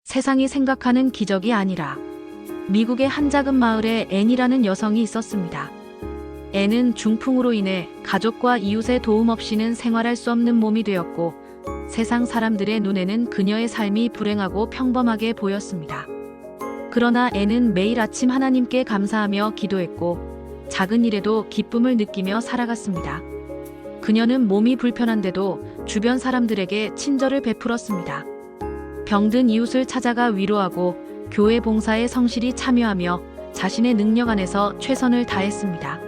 세상이 생각하는 기적이 아니라 미국의 한 작은 마을에 앤이라는 여성이 있었습니다. 앤은 중풍으로 인해 가족과 이웃의 도움 없이는 생활할 수 없는 몸이 되었고 세상 사람들의 눈에는 그녀의 삶이 불행하고 평범하게 보였습니다. 그러나 앤은 매일 아침 하나님께 감사하며 기도했고 작은 일에도 기쁨을 느끼며 살아갔습니다. 그녀는 몸이 불편한데도 주변 사람들에게 친절을 베풀었습니다. 병든 이웃을 찾아가 위로하고 교회 봉사에 성실히 참여하며 자신의 능력 안에서 최선을 다했습니다.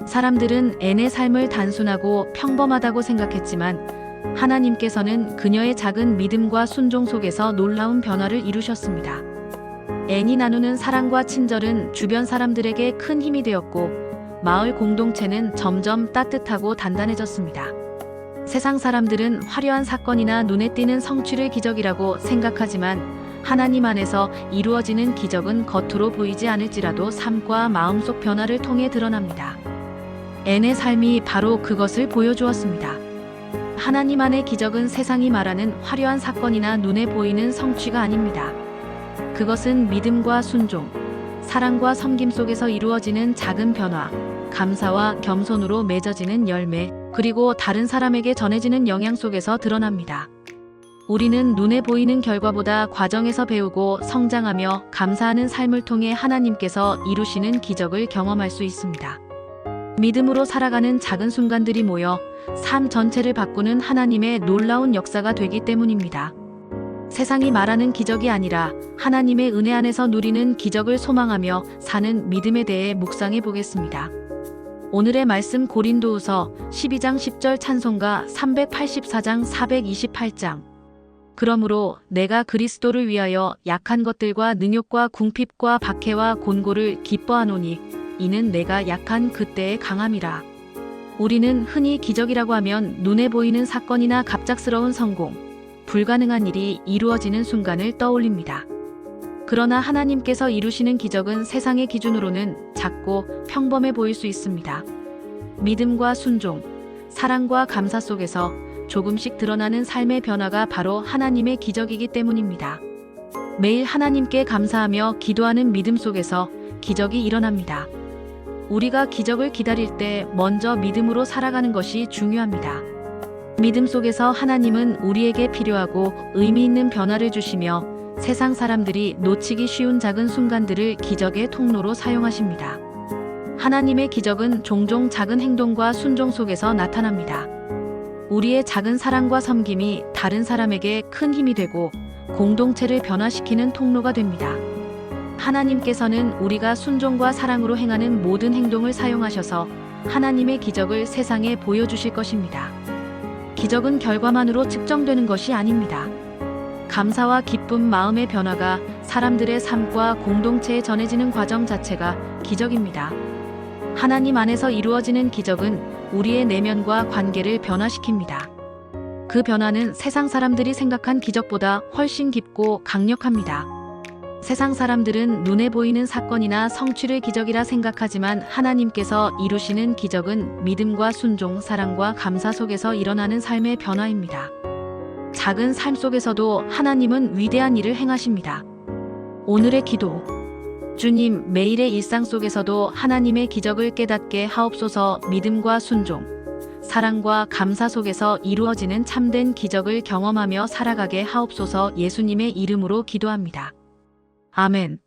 사람들은 앤의 삶을 단순하고 평범하다고 생각했지만 하나님께서는 그녀의 작은 믿음과 순종 속에서 놀라운 변화를 이루셨습니다. 앤이 나누는 사랑과 친절은 주변 사람들에게 큰 힘이 되었고 마을 공동체는 점점 따뜻하고 단단해졌습니다. 세상 사람들은 화려한 사건이나 눈에 띄는 성취를 기적이라고 생각하지만 하나님 안에서 이루어지는 기적은 겉으로 보이지 않을지라도 삶과 마음속 변화를 통해 드러납니다. 앤의 삶이 바로 그것을 보여주었습니다. 하나님 안의 기적은 세상이 말하는 화려한 사건이나 눈에 보이는 성취가 아닙니다. 그것은 믿음과 순종, 사랑과 섬김 속에서 이루어지는 작은 변화, 감사와 겸손으로 맺어지는 열매, 그리고 다른 사람에게 전해지는 영향 속에서 드러납니다. 우리는 눈에 보이는 결과보다 과정에서 배우고 성장하며 감사하는 삶을 통해 하나님께서 이루시는 기적을 경험할 수 있습니다. 믿음으로 살아가는 작은 순간들이 모여 삶 전체를 바꾸는 하나님의 놀라운 역사가 되기 때문입니다. 세상이 말하는 기적이 아니라 하나님의 은혜 안에서 누리는 기적을 소망하며 사는 믿음에 대해 묵상해 보겠습니다. 오늘의 말씀 고린도후서 12장 10절 찬송가 384장 428장. 그러므로 내가 그리스도를 위하여 약한 것들과 능욕과 궁핍과 박해와 곤고를 기뻐하노니 이는 내가 약한 그때의 강함이라. 우리는 흔히 기적이라고 하면 눈에 보이는 사건이나 갑작스러운 성공, 불가능한 일이 이루어지는 순간을 떠올립니다. 그러나 하나님께서 이루시는 기적은 세상의 기준으로는 작고 평범해 보일 수 있습니다. 믿음과 순종, 사랑과 감사 속에서 조금씩 드러나는 삶의 변화가 바로 하나님의 기적이기 때문입니다. 매일 하나님께 감사하며 기도하는 믿음 속에서 기적이 일어납니다. 우리가 기적을 기다릴 때 먼저 믿음으로 살아가는 것이 중요합니다. 믿음 속에서 하나님은 우리에게 필요하고 의미 있는 변화를 주시며 세상 사람들이 놓치기 쉬운 작은 순간들을 기적의 통로로 사용하십니다. 하나님의 기적은 종종 작은 행동과 순종 속에서 나타납니다. 우리의 작은 사랑과 섬김이 다른 사람에게 큰 힘이 되고 공동체를 변화시키는 통로가 됩니다. 하나님께서는 우리가 순종과 사랑으로 행하는 모든 행동을 사용하셔서 하나님의 기적을 세상에 보여주실 것입니다. 기적은 결과만으로 측정되는 것이 아닙니다. 감사와 기쁨, 마음의 변화가 사람들의 삶과 공동체에 전해지는 과정 자체가 기적입니다. 하나님 안에서 이루어지는 기적은 우리의 내면과 관계를 변화시킵니다. 그 변화는 세상 사람들이 생각한 기적보다 훨씬 깊고 강력합니다. 세상 사람들은 눈에 보이는 사건이나 성취를 기적이라 생각하지만 하나님께서 이루시는 기적은 믿음과 순종, 사랑과 감사 속에서 일어나는 삶의 변화입니다. 작은 삶 속에서도 하나님은 위대한 일을 행하십니다. 오늘의 기도. 주님, 매일의 일상 속에서도 하나님의 기적을 깨닫게 하옵소서. 믿음과 순종, 사랑과 감사 속에서 이루어지는 참된 기적을 경험하며 살아가게 하옵소서. 예수님의 이름으로 기도합니다. 아멘.